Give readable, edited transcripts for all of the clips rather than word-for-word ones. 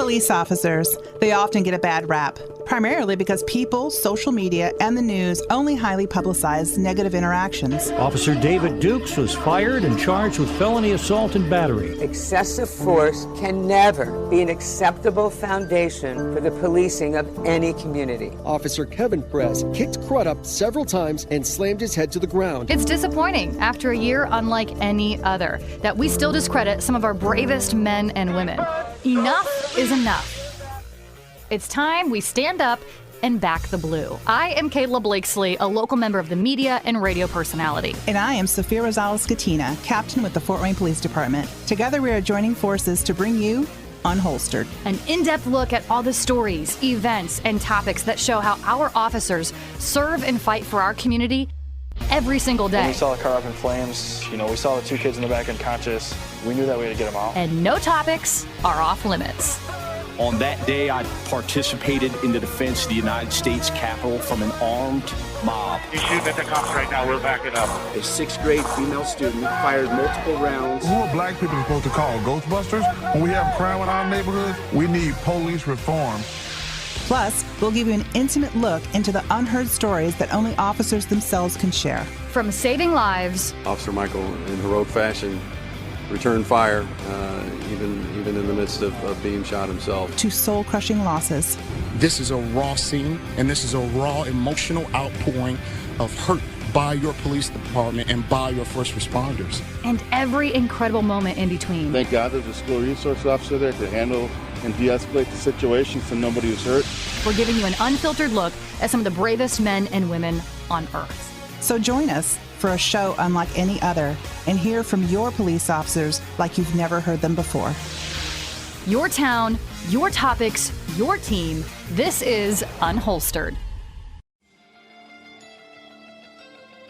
Police officers, they often get a bad rap, primarily because people, social media, and the news only highly publicize negative interactions. Officer David Dukes was fired and charged with felony assault and battery. Excessive force can never be an acceptable foundation for the policing of any community. Officer Kevin Press kicked Crudup several times and slammed his head to the ground. It's disappointing, after a year unlike any other, that we still discredit some of our bravest men and women. Enough is enough. It's time we stand up and back the blue. I am Kayla Blakesley, a local member of the media and radio personality. And I am Sophia Rosales-Catina, captain with the Fort Wayne Police Department. Together we are joining forces to bring you Unholstered. An in-depth look at all the stories, events, and topics that show how our officers serve and fight for our community every single day. When we saw the car up in flames, we saw the two kids in the back unconscious. We knew that we had to get them out. And no topics are off limits. On that day, I participated in the defense of the United States Capitol from an armed mob. He's shooting at the cops right now. We're backing up. A sixth-grade female student fired multiple rounds. Who are black people supposed to call? Ghostbusters? When we have crime in our neighborhoods, we need police reform. Plus, we'll give you an intimate look into the unheard stories that only officers themselves can share. From saving lives, Officer Michael, in heroic fashion, returned fire, even in the midst of being shot himself, to soul-crushing losses. This is a raw scene, and this is a raw emotional outpouring of hurt by your police department and by your first responders. And every incredible moment in between. Thank God there's a school resource officer there to handle and de-escalate the situation so nobody was hurt. We're giving you an unfiltered look at some of the bravest men and women on Earth. So join us for a show unlike any other and hear from your police officers like you've never heard them before. Your town, your topics, your team. This is Unholstered.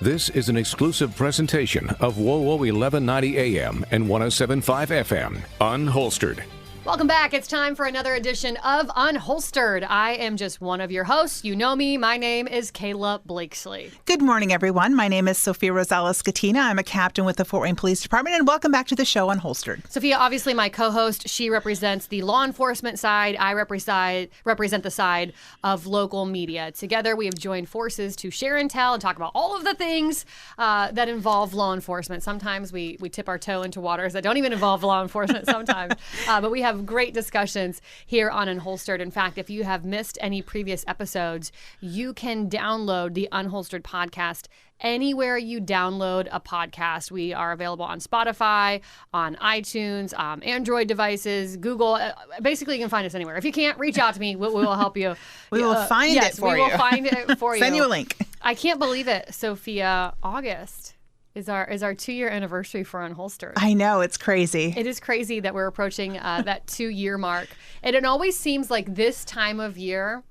This is an exclusive presentation of WOWO 1190 AM and 107.5 FM, Unholstered. Welcome back. It's time for another edition of Unholstered. I am just one of your hosts. You know me. My name is Kayla Blakesley. Good morning, everyone. My name is Sophia Rosales-Catina. I'm a captain with the Fort Wayne Police Department, and welcome back to the show, Unholstered. Sophia, obviously my co-host. She represents the law enforcement side. I represent the side of local media. Together, we have joined forces to share and tell and talk about all of the things that involve law enforcement. Sometimes we tip our toe into waters that don't even involve law enforcement sometimes, but we have great discussions here on Unholstered. In fact, if you have missed any previous episodes, you can download the Unholstered podcast anywhere you download a podcast. We are available on Spotify, on iTunes, Android devices, Google. Basically, you can find us anywhere. If you can't, reach out to me. We will help you. We will find it for you. Yes, we will find it for you. Send you a link. I can't believe it, Sophia. August is our 2-year anniversary for Unholstered. I know, it's crazy. It is crazy that we're approaching that 2-year mark. And it always seems like this time of year,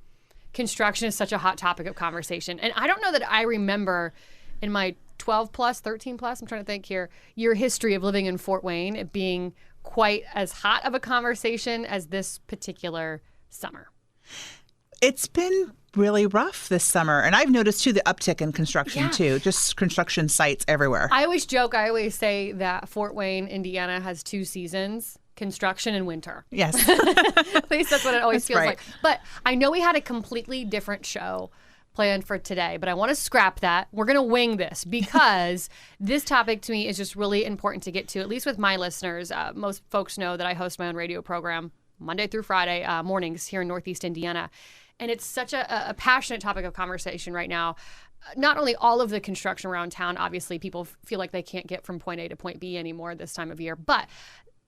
construction is such a hot topic of conversation. And I don't know that I remember in my 12 plus, 13 plus, I'm trying to think here, year history of living in Fort Wayne, it being quite as hot of a conversation as this particular summer. It's been really rough this summer. And I've noticed, too, the uptick in construction, too. Just construction sites everywhere. I always joke, I always say that Fort Wayne, Indiana has 2 seasons, construction and winter. Yes. At least that's what it always feels like. But I know we had a completely different show planned for today, but I want to scrap that. We're going to wing this because this topic to me is just really important to get to, at least with my listeners. Most folks know that I host my own radio program Monday through Friday mornings here in Northeast Indiana. And it's such a passionate topic of conversation right now. Not only all of the construction around town, obviously people feel like they can't get from point A to point B anymore this time of year, but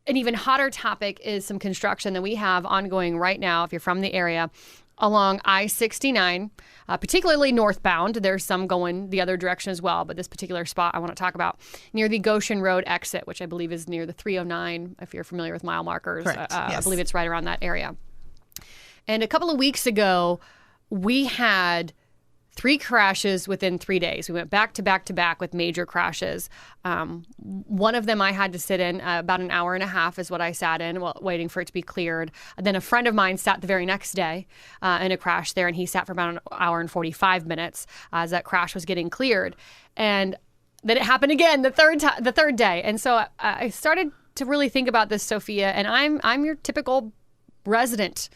an even hotter topic is some construction that we have ongoing right now, if you're from the area, along I-69, particularly northbound. There's some going the other direction as well, but this particular spot I want to talk about near the Goshen Road exit, which I believe is near the 309, if you're familiar with mile markers. Correct. Yes. I believe it's right around that area. And a couple of weeks ago, we had 3 crashes within 3 days. We went back to back to back with major crashes. One of them I had to sit in about an hour and a half is what I sat in waiting for it to be cleared. Then a friend of mine sat the very next day in a crash there, and he sat for about an hour and 45 minutes as that crash was getting cleared. And then it happened again the third day. And so I started to really think about this, Sophia, and I'm your typical resident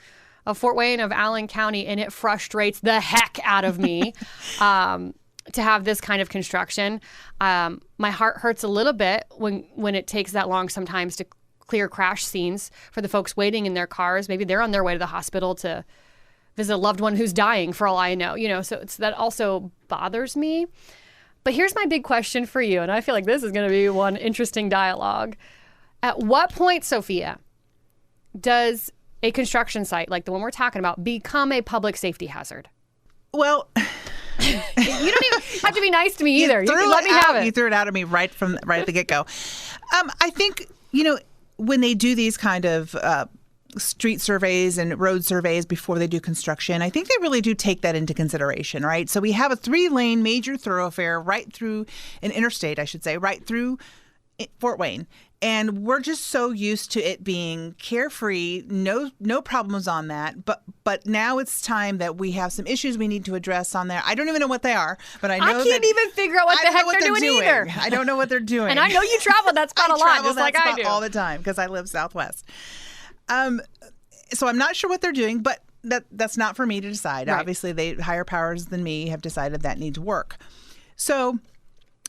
of Fort Wayne of Allen County, and it frustrates the heck out of me to have this kind of construction. My heart hurts a little bit when it takes that long sometimes to clear crash scenes for the folks waiting in their cars. Maybe they're on their way to the hospital to visit a loved one who's dying, for all I know. So that also bothers me. But here's my big question for you, and I feel like this is going to be one interesting dialogue. At what point, Sophia, does a construction site like the one we're talking about become a public safety hazard? Well, you don't even have to be nice to me either. You can let me have it. You threw it out at me right at the get-go. I think, when they do these kind of street surveys and road surveys before they do construction, I think they really do take that into consideration, right? So we have a 3-lane major thoroughfare right through an interstate, I should say, right through Fort Wayne. And we're just so used to it being carefree, no problems on that. But now it's time that we have some issues we need to address on there. I don't even know what they are, but I can't even figure out what the heck they're doing either. I don't know what they're doing. And I know you travel that spot a lot, just like I do. All the time because I live Southwest. So I'm not sure what they're doing, but that's not for me to decide. Right. Obviously, higher powers than me have decided that needs work. So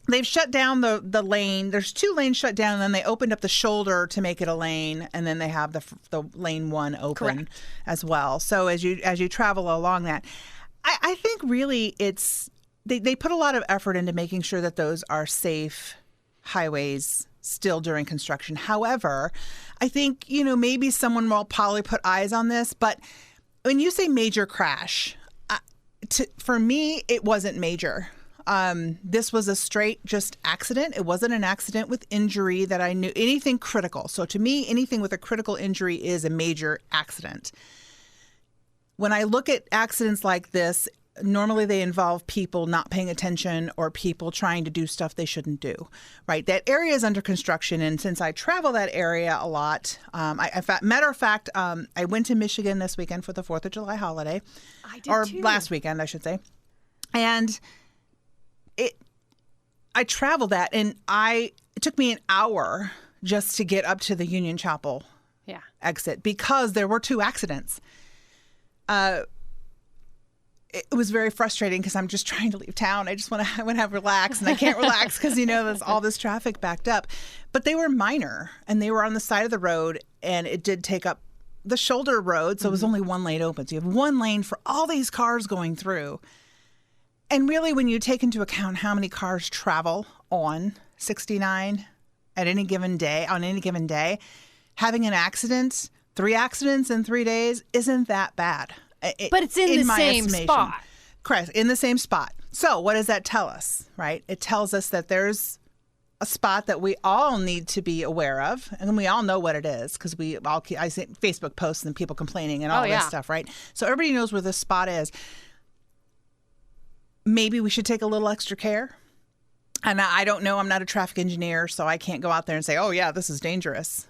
they've shut down the lane. There's 2 lanes shut down, and then they opened up the shoulder to make it a lane, and then they have the lane 1 open as well. So as you travel along that, I think really it's they put a lot of effort into making sure that those are safe highways still during construction. However, I think, maybe someone will probably put eyes on this, but when you say major crash, for me, it wasn't major. This was a straight just accident. It wasn't an accident with injury that I knew, anything critical. So to me, anything with a critical injury is a major accident. When I look at accidents like this, normally they involve people not paying attention or people trying to do stuff they shouldn't do, right? That area is under construction. And since I travel that area a lot, matter of fact, I went to Michigan this weekend for the 4th of July holiday. I did too. Last weekend, I should say. And I traveled that, and it took me an hour just to get up to the Union Chapel exit because there were 2 accidents. It was very frustrating because I'm just trying to leave town. I want to relax, and I can't relax because there's all this traffic backed up. But they were minor, and they were on the side of the road, and it did take up the shoulder road, so it was only 1 lane open. So you have 1 lane for all these cars going through. And really, when you take into account how many cars travel on 69 on any given day, having an accident, 3 accidents in 3 days isn't that bad. But it's in the same spot. Correct, in the same spot. So what does that tell us, right? It tells us that there's a spot that we all need to be aware of, and we all know what it is because I see Facebook posts and people complaining and all this stuff, right? So everybody knows where this spot is. Maybe we should take a little extra care. And I don't know. I'm not a traffic engineer, so I can't go out there and say, oh, yeah, this is dangerous.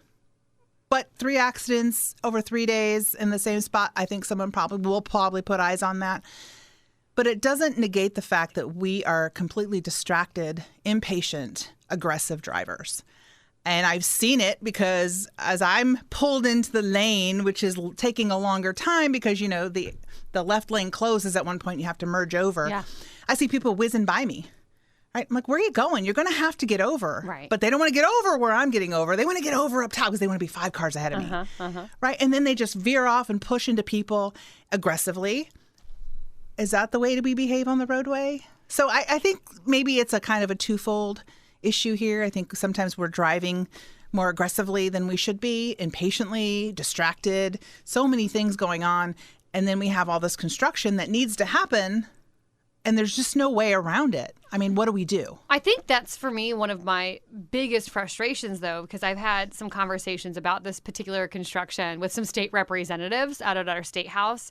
But 3 accidents over 3 days in the same spot, I think someone will put eyes on that. But it doesn't negate the fact that we are completely distracted, impatient, aggressive drivers. And I've seen it because as I'm pulled into the lane, which is taking a longer time because, the left lane closes at one point, you have to merge over. Yeah. I see people whizzing by me. Right? I'm like, where are you going? You're going to have to get over. Right. But they don't want to get over where I'm getting over. They want to get over up top because they want to be 5 cars ahead of me. Right? And then they just veer off and push into people aggressively. Is that the way we behave on the roadway? So I think maybe it's a kind of a twofold issue here. I think sometimes we're driving more aggressively than we should be, impatiently, distracted, so many things going on. And then we have all this construction that needs to happen, and there's just no way around it. I mean, what do we do? I think that's, for me, one of my biggest frustrations, though, because I've had some conversations about this particular construction with some state representatives out at our state house,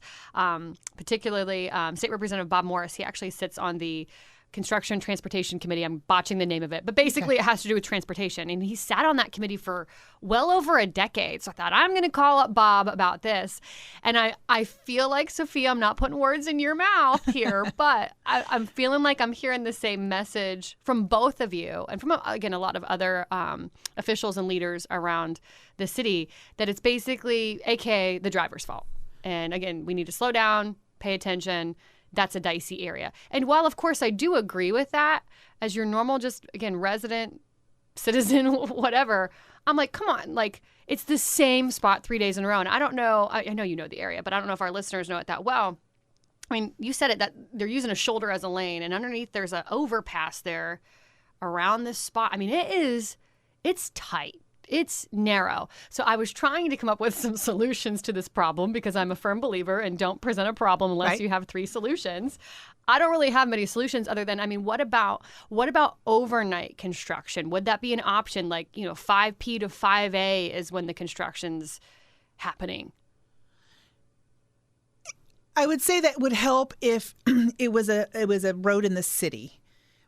particularly State Representative Bob Morris. He actually sits on the Construction Transportation Committee. I'm botching the name of it, but basically it has to do with transportation. And he sat on that committee for well over a decade. So I thought, I'm going to call up Bob about this. And I feel like, Sophia, I'm not putting words in your mouth here, but I'm feeling like I'm hearing the same message from both of you and from, again, a lot of other officials and leaders around the city, that it's basically, AKA, the driver's fault. And again, we need to slow down, pay attention. That's a dicey area. And while, of course, I do agree with that, as your normal, just, again, resident, citizen, whatever, I'm like, come on, like, it's the same spot 3 days in a row. And I don't know, I know you know the area, but I don't know if our listeners know it that well. I mean, you said it, that they're using a shoulder as a lane, and underneath there's an overpass there around this spot. I mean, it's tight. It's narrow. So I was trying to come up with some solutions to this problem, because I'm a firm believer in don't present a problem unless you have 3 solutions. I don't really have many solutions other than, I mean, what about overnight construction? Would that be an option? Like, 5P to 5A is when the construction's happening. I would say that would help if it was a road in the city,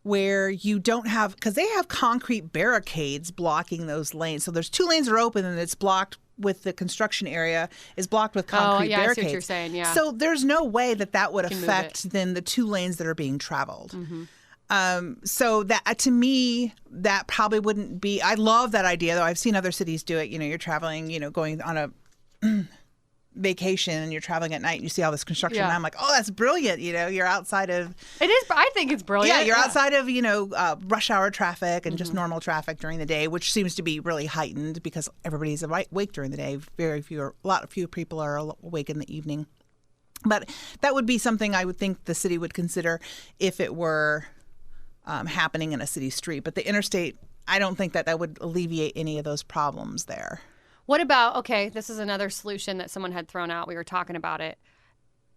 where you don't have, because they have concrete barricades blocking those lanes. So there's 2 lanes are open, and it's blocked with the construction area is blocked with concrete barricades. I see what you're saying, yeah. So there's no way that would affect then the 2 lanes that are being traveled. Mm-hmm. So that, to me, that probably wouldn't be, I love that idea, though. I've seen other cities do it. You're traveling, going on a vacation, and you're traveling at night, and you see all this construction, and I'm like, oh, that's brilliant. You're outside of, it is, I think it's brilliant. Yeah, you're outside of rush hour traffic and just normal traffic during the day, which seems to be really heightened because everybody's awake during the day. A lot of few people are awake in the evening. But that would be something I would think the city would consider if it were happening in a city street. But the interstate, I don't think that would alleviate any of those problems there. What about, okay, this is another solution that someone had thrown out. We were talking about it.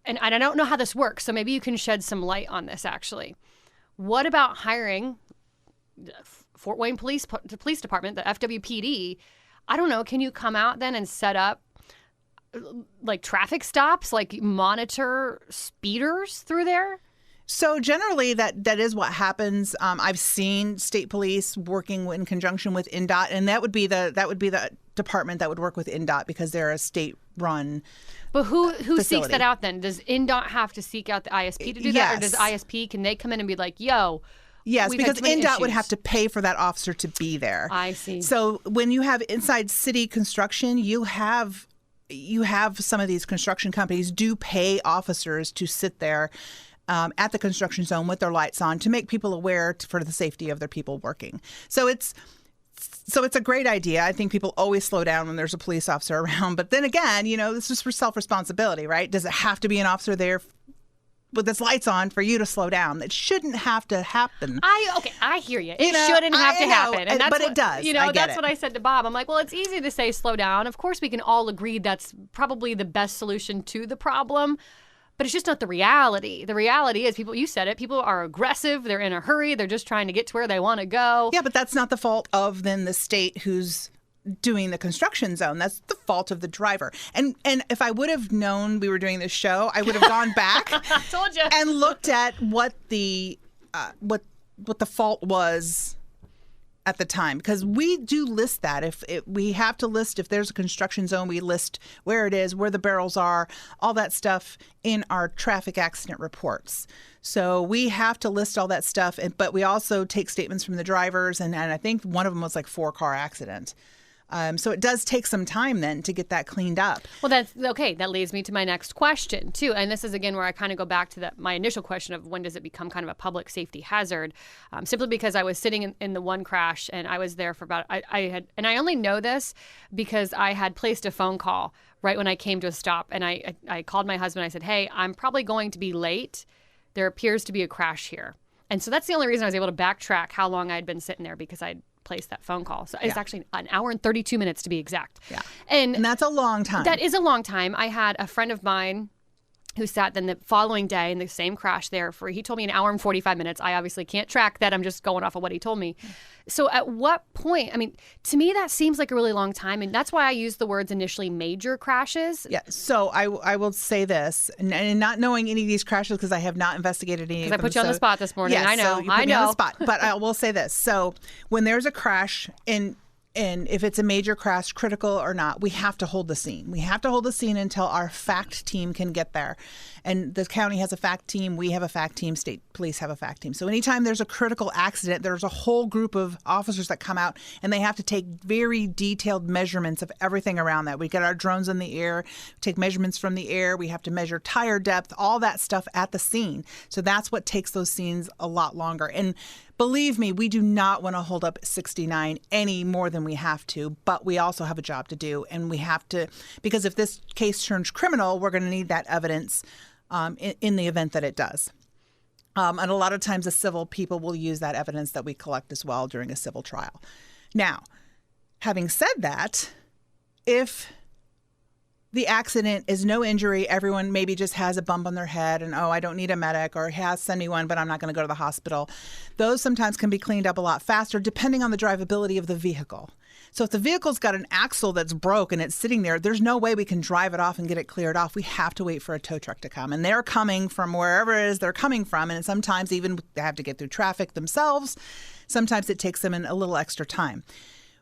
And I don't know how this works, so maybe you can shed some light on this, actually. What about hiring Fort Wayne Police Department, the FWPD? I don't know, can you come out then and set up like traffic stops, like monitor speeders through there? So generally, that is what happens. I've seen state police working in conjunction with INDOT, and that would be the department that would work with INDOT, because they're a state-run. But who facility. Seeks that out then? Does INDOT have to seek out the ISP to do that, or does ISP, can they come in and be like, yo? Yes, because INDOT would have to pay for that officer to be there. I see. So when you have inside city construction, you have some of these construction companies do pay officers to sit there at the construction zone with their lights on to make people aware for the safety of their people working. So it's a great idea. I think people always slow down when there's a police officer around. But then again, this is for self-responsibility, right? Does it have to be an officer there with its lights on for you to slow down? It shouldn't have to happen. I hear you. It shouldn't have to happen. And that's but it does. That's what I said to Bob. I'm like, well, it's easy to say slow down. Of course, we can all agree that's probably the best solution to the problem. But it's just not the reality. The reality is you said it, people are aggressive. They're in a hurry. They're just trying to get to where they want to go. Yeah, but that's not the fault of then the state who's doing the construction zone. That's the fault of the driver. And if I would have known we were doing this show, I would have gone back I told you. And looked at what the fault was at the time, because we do list that. If we have to list, if there's a construction zone, we list where it is, where the barrels are, all that stuff in our traffic accident reports. So we have to list all that stuff, but we also take statements from the drivers, and I think one of them was like 4-car accident. So it does take some time then to get that cleaned up. Well, that's okay. That leads me to my next question, too. And this is, again, where I kind of go back to my initial question of when does it become kind of a public safety hazard? Simply because I was sitting in the one crash, and I was there for about, I only know this because I had placed a phone call right when I came to a stop. And I called my husband. I said, hey, I'm probably going to be late. There appears to be a crash here. And so that's the only reason I was able to backtrack how long I'd been sitting there, because I'd placed that phone call. So it's actually an hour and 32 minutes to be exact. Yeah. And that's a long time. That is a long time. I had a friend of mine who sat then the following day in the same crash there for, he told me an hour and 45 minutes. I obviously can't track that. I'm just going off of what he told me. So at what point, I mean, to me, that seems like a really long time. And that's why I use the words initially major crashes. Yeah. So I will say this, and not knowing any of these crashes because I have not investigated any of them. Because I put you on the spot this morning. Yeah, I know. So you put me on the spot. But I will say this. So when there's a crash and if it's a major crash, critical or not, we have to hold the scene. We have to hold the scene until our fact team can get there. And the county has a fact team. We have a fact team. State police have a fact team. So anytime there's a critical accident, there's a whole group of officers that come out and they have to take very detailed measurements of everything around that. We get our drones in the air, take measurements from the air. We have to measure tire depth, all that stuff at the scene. So that's what takes those scenes a lot longer. And believe me, we do not want to hold up 69 any more than we have to, but we also have a job to do. And we have to, because if this case turns criminal, we're going to need that evidence in the event that it does. And a lot of times the civil people will use that evidence that we collect as well during a civil trial. Now, having said that, if the accident is no injury, everyone maybe just has a bump on their head and, oh, I don't need a medic, or send me one, but I'm not going to go to the hospital. Those sometimes can be cleaned up a lot faster depending on the drivability of the vehicle. So if the vehicle's got an axle that's broke and it's sitting there, there's no way we can drive it off and get it cleared off. We have to wait for a tow truck to come. And they're coming from wherever it is they're coming from. And sometimes even they have to get through traffic themselves. Sometimes it takes them a little extra time.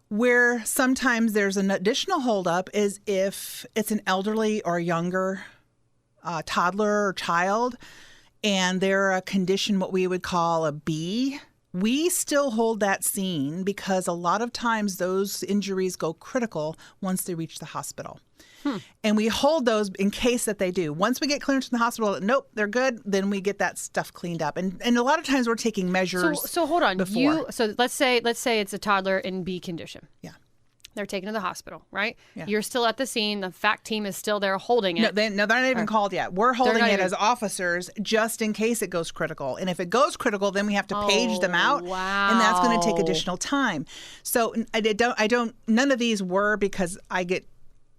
Where sometimes there's an additional holdup is if it's an elderly or younger toddler or child and they're a condition what we would call a B. We still hold that scene because a lot of times those injuries go critical once they reach the hospital. And we hold those in case that they do. Once we get clearance from the hospital, nope, they're good, then we get that stuff cleaned up. And a lot of times we're taking measures. So hold on. Before. So let's say it's a toddler in B condition. Yeah. They're taken to the hospital, right? Yeah. You're still at the scene. The fact team is still there holding it. No, they're not even called yet. We're holding it as officers just in case it goes critical. And if it goes critical, then we have to page them out. Wow. And that's going to take additional time. So none of these were because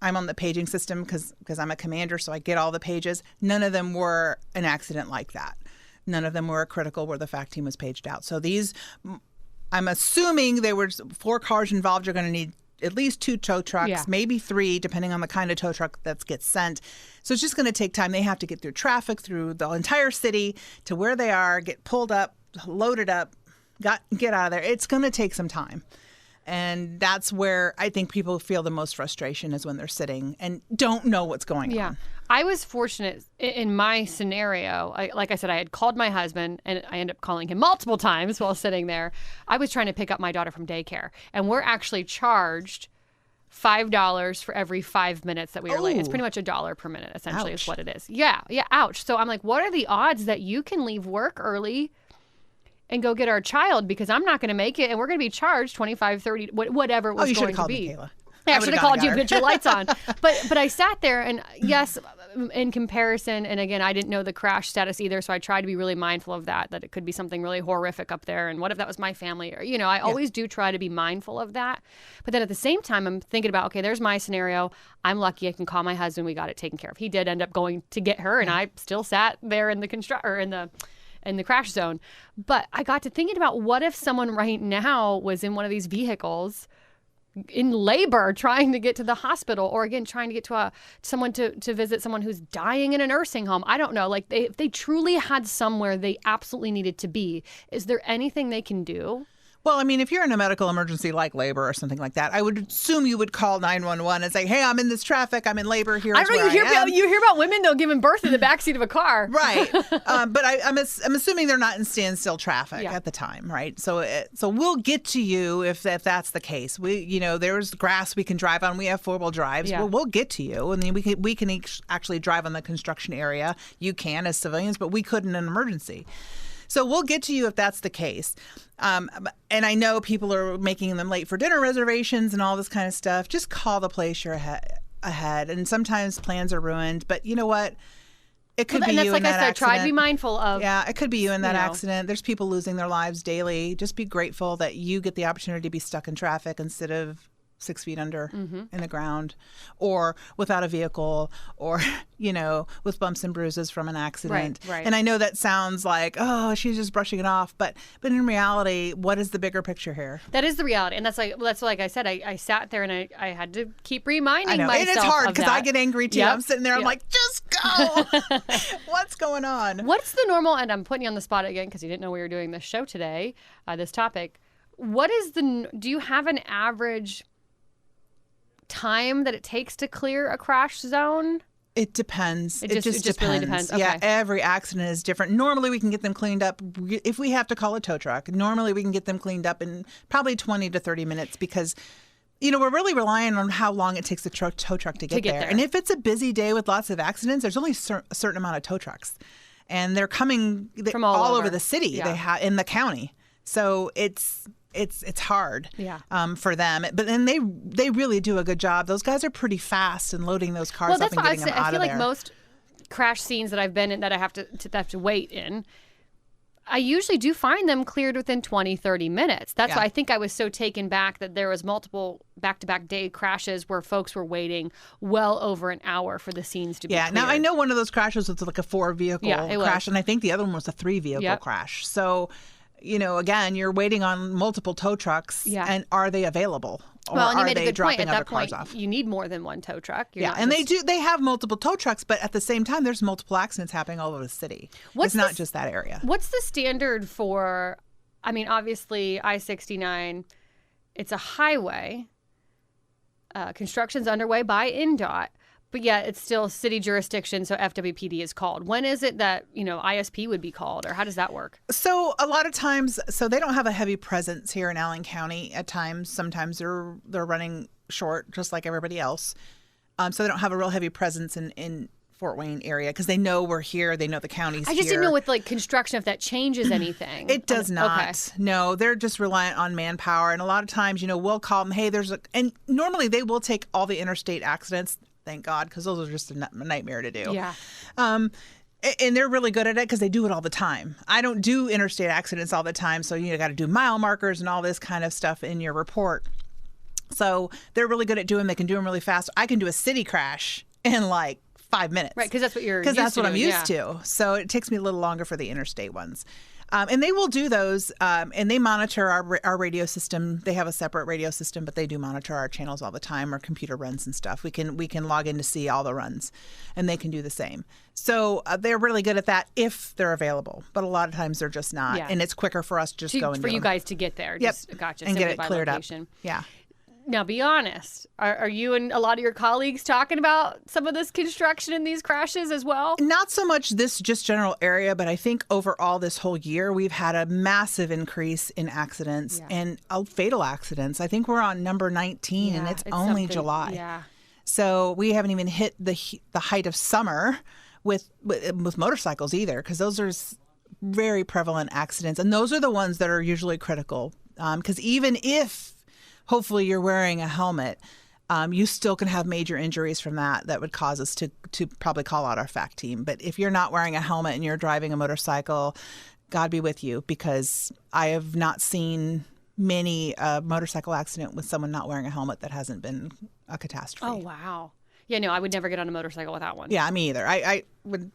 I'm on the paging system because I'm a commander, so I get all the pages. None of them were an accident like that. None of them were critical where the fact team was paged out. So these, I'm assuming there were 4 cars involved. You're going to need at least 2 tow trucks, maybe 3, depending on the kind of tow truck that gets sent. So it's just going to take time. They have to get through traffic, through the entire city to where they are, get pulled up, loaded up, get out of there. It's going to take some time. And that's where I think people feel the most frustration is when they're sitting and don't know what's going on. I was fortunate in my scenario. Like I said, I had called my husband and I ended up calling him multiple times while sitting there. I was trying to pick up my daughter from daycare, and we're actually charged $5 for every 5 minutes that we were late. It's pretty much $1 per minute, essentially, is what it is. Yeah. Ouch. So I'm like, what are the odds that you can leave work early and go get our child, because I'm not going to make it and we're going to be charged $25, $30, whatever it was going to be. Me, Kayla. Yeah, I should have called you, put your lights on. But I sat there and yes, in comparison, and again, I didn't know the crash status either, so I tried to be really mindful of that it could be something really horrific up there, and what if that was my family? Or, I always do try to be mindful of that. But then at the same time, I'm thinking about, okay, there's my scenario. I'm lucky I can call my husband. We got it taken care of. He did end up going to get her, and I still sat there in the crash zone. But I got to thinking about, what if someone right now was in one of these vehicles in labor trying to get to the hospital, or again trying to get to someone to visit someone who's dying in a nursing home. I don't know, if they truly had somewhere they absolutely needed to be, is there anything they can do? Well, I mean, if you're in a medical emergency like labor or something like that, I would assume you would call 911 and say, hey, I'm in this traffic. I'm in labor. Here's where I am. You hear about women, though, giving birth in the backseat of a car. Right. But I'm assuming they're not in standstill traffic at the time, right? So we'll get to you if that's the case. There's grass we can drive on. We have 4-wheel drives. Yeah. Well, we'll get to you. And then we can actually drive on the construction area. You can as civilians, but we couldn't in an emergency. So we'll get to you if that's the case. And I know people are making them late for dinner reservations and all this kind of stuff. Just call the place you're ahead. And sometimes plans are ruined. But you know what? It could be you in that accident. Like I said, try to be mindful of. Yeah, it could be you in that accident. There's people losing their lives daily. Just be grateful that you get the opportunity to be stuck in traffic instead of 6 feet under in the ground, or without a vehicle, or, with bumps and bruises from an accident. Right. And I know that sounds like, oh, she's just brushing it off. But in reality, what is the bigger picture here? That is the reality. And that's like I said, I sat there and I had to keep reminding myself. And it's hard because I that. get angry too. Yep. I'm sitting there, I'm like, just go. What's going on? What's the normal, and I'm putting you on the spot again because you didn't know we were doing this show today, this topic. Do you have an average time that it takes to clear a crash zone? It depends. It just depends. Really depends. Okay. Yeah, every accident is different. Normally, we can get them cleaned up. If we have to call a tow truck, normally we can get them cleaned up in probably 20 to 30 minutes because, we're really relying on how long it takes the tow truck to get there. And if it's a busy day with lots of accidents, there's only a certain amount of tow trucks. And they're coming from all over the city. Yeah. They have in the county. So it's hard for them. But then they really do a good job. Those guys are pretty fast in loading those cars up and getting them out of there. I feel like most crash scenes that I've been in that I have to wait in, I usually do find them cleared within 20, 30 minutes. That's why I think I was so taken back that there was multiple back-to-back day crashes where folks were waiting well over an hour for the scenes to be cleared. Now I know one of those crashes was like a 4-vehicle crash, and I think the other one was a 3-vehicle crash. So, again, you're waiting on multiple tow trucks, and are they available? Or well, and you made are a they good point. dropping At other that point, cars off? you need more than one tow truck. They have multiple tow trucks, but at the same time, there's multiple accidents happening all over the city. It's not just that area. What's the standard for, obviously, I-69, it's a highway. Construction's underway by INDOT. But yeah, it's still city jurisdiction, so FWPD is called. When is it that, ISP would be called, or how does that work? So a lot of times, they don't have a heavy presence here in Allen County at times. Sometimes they're running short, just like everybody else. So they don't have a real heavy presence in Fort Wayne area because they know we're here. They know the county's here. I just didn't know with construction if that changes anything. It does not. Okay. No, they're just reliant on manpower. And a lot of times, we'll call them, hey, and normally they will take all the interstate accidents. Thank God, because those are just a nightmare to do. Yeah. And they're really good at it because they do it all the time. I don't do interstate accidents all the time, so you got to do mile markers and all this kind of stuff in your report. So they're really good at doing. They can do them really fast. I can do a city crash in like 5 minutes. Right, because that's what you're. Because that's what I'm used to. So it takes me a little longer for the interstate ones. And they will do those, and they monitor our radio system. They have a separate radio system, but they do monitor our channels all the time, our computer runs and stuff. We can log in to see all the runs, and they can do the same. So they're really good at that if they're available. But a lot of times they're just not, and it's quicker for us to just go and for do you them. guys to get there. Yep, Gotcha. and get it cleared location. up. Yeah. Now, be honest. Are you and a lot of your colleagues talking about some of this construction and these crashes as well? Not so much this just general area, but I think overall this whole year we've had a massive increase in accidents and fatal accidents. I think we're on number 19, and it's only July. Yeah. So we haven't even hit the height of summer with motorcycles either, because those are very prevalent accidents, and those are the ones that are usually critical. Because even if hopefully you're wearing a helmet, you still can have major injuries from that would cause us to probably call out our FAC team. But if you're not wearing a helmet and you're driving a motorcycle, God be with you, because I have not seen many motorcycle accident with someone not wearing a helmet that hasn't been a catastrophe. Oh, wow. Yeah, no, I would never get on a motorcycle without one. Yeah, me either. I would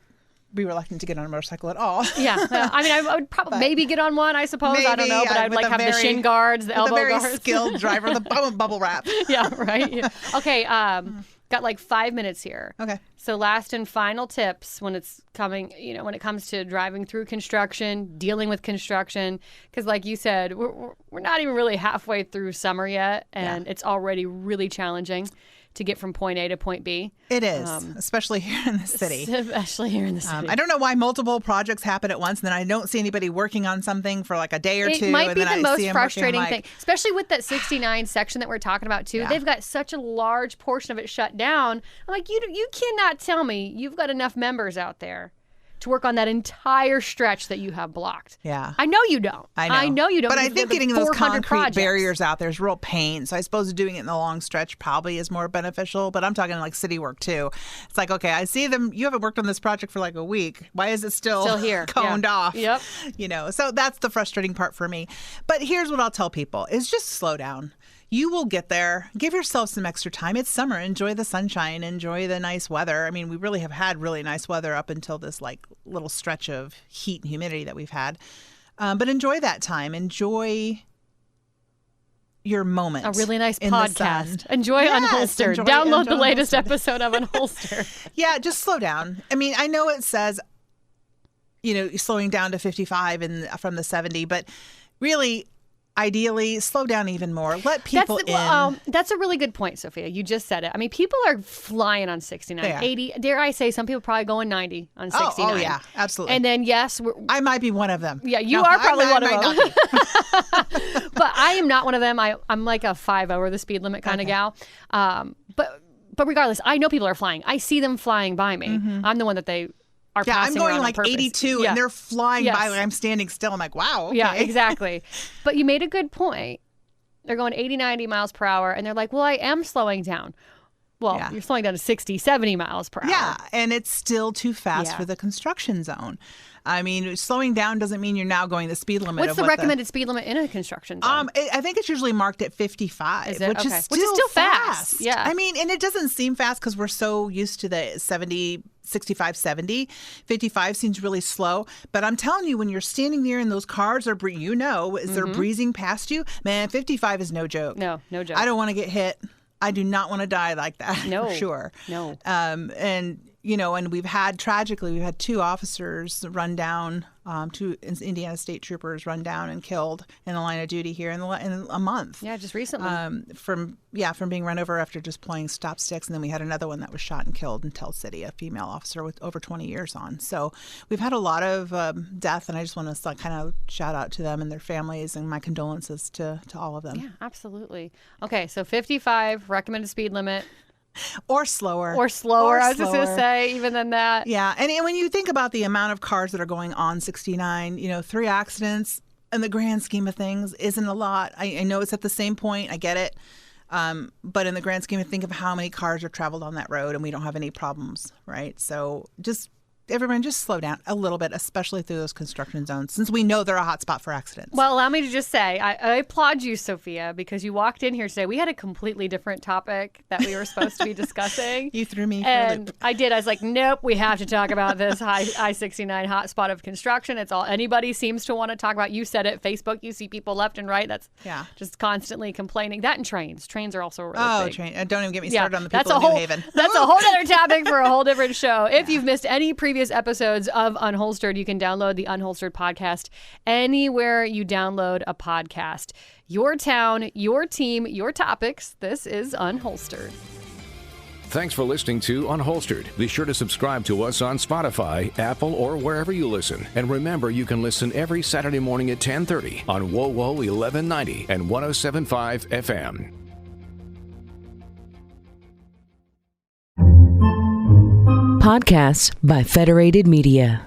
be reluctant to get on a motorcycle at all. Yeah. I would probably maybe get on one, I suppose. I don't know, but I'd have the shin guards, the elbow guards. A very skilled driver, the bubble wrap. Yeah, right. Yeah. Okay, got like 5 minutes here. Okay. So last and final tips when it's coming, when it comes to driving through construction, dealing with construction, because like you said, we're not even really halfway through summer yet, and it's already really challenging to get from point A to point B. It is, especially here in the city. Especially here in the city. I don't know why multiple projects happen at once, and then I don't see anybody working on something for like a day or two. It might be the most frustrating thing, especially with that 69 section that we're talking about too. Yeah. They've got such a large portion of it shut down. I'm like, you cannot tell me you've got enough members out there to work on that entire stretch that you have blocked. Yeah. I know you don't. I know you don't. But I think getting those concrete barriers barriers out there is real pain. So I suppose doing it in the long stretch probably is more beneficial. But I'm talking like city work too. It's like, okay, I see them. You haven't worked on this project for like a week. Why is it still here? Coned off? Yep. So that's the frustrating part for me. But here's what I'll tell people is just slow down. you will get there. Give yourself some extra time. It's summer. Enjoy the sunshine. Enjoy the nice weather. I mean, we really have had really nice weather up until this like little stretch of heat and humidity that we've had. But enjoy that time. Enjoy your moment. A really nice podcast. Enjoy Unholstered. Download the latest episode of Unholstered. Yeah, just slow down. I mean, I know it says, slowing down to 55 from the 70, but really, ideally, slow down even more. Let people in. That's a really good point, Sophia. You just said it. I mean, people are flying on 69, 80. Dare I say, some people probably going 90 on 69. Oh yeah, absolutely. And then, yes. I might be one of them. Yeah, you are probably one of them. But I am not one of them. I'm like a 5 over the speed limit kind of gal. But regardless, I know people are flying. I see them flying by me. Mm-hmm. I'm the one that they are passing I'm going around like on 82 and they're flying by like I'm standing still. I'm like, wow. Okay. Yeah, exactly. But you made a good point. They're going 80, 90 miles per hour and they're like, well, I am slowing down. Well, you're slowing down to 60, 70 miles per hour. Yeah, and it's still too fast for the construction zone. I mean, slowing down doesn't mean you're now going the speed limit. What's the recommended speed limit in a construction zone? I think it's usually marked at 55, which is still fast. Yeah. I mean, and it doesn't seem fast because we're so used to the 70, 65, 70. 55 seems really slow. But I'm telling you, when you're standing there and those cars are, they're breezing past you, man, 55 is no joke. No joke. I don't want to get hit. I do not want to die like that. No. For sure. No. And we've had 2 officers run down, 2 Indiana State troopers run down and killed in the line of duty here in a month. Yeah, just recently. From being run over after just playing stop sticks. And then we had another one that was shot and killed in Tell City, a female officer with over 20 years on. So we've had a lot of death, and I just want to kind of shout out to them and their families and my condolences to all of them. Yeah, absolutely. Okay, so 55, recommended speed limit. Or slower. I was just going to say, even than that. Yeah. And when you think about the amount of cars that are going on 69, 3 accidents in the grand scheme of things isn't a lot. I know it's at the same point. I get it. But in the grand scheme, think of how many cars are traveled on that road and we don't have any problems, right? So everyone just slow down a little bit, especially through those construction zones, since we know they're a hot spot for accidents. Well, allow me to just say, I applaud you, Sophia, because you walked in here today. We had a completely different topic that we were supposed to be discussing. You threw me for a loop. I did. I was like, nope, we have to talk about this I-69 hot spot of construction. It's all anybody seems to want to talk about. You said it. Facebook, you see people left and right. That's just constantly complaining. That and trains. Trains are also really big. Train. Don't even get me started on the people in New Haven. That's a whole other topic for a whole different show. If you've missed any previous episodes of Unholstered, you can download the Unholstered podcast anywhere you download a podcast. Your town, your team, your topics. This is Unholstered. Thanks for listening to Unholstered. Be sure to subscribe to us on Spotify, Apple, or wherever you listen. And remember, you can listen every Saturday morning at 10:30 on WOWO 1190 and 107.5 FM. Podcasts by Federated Media.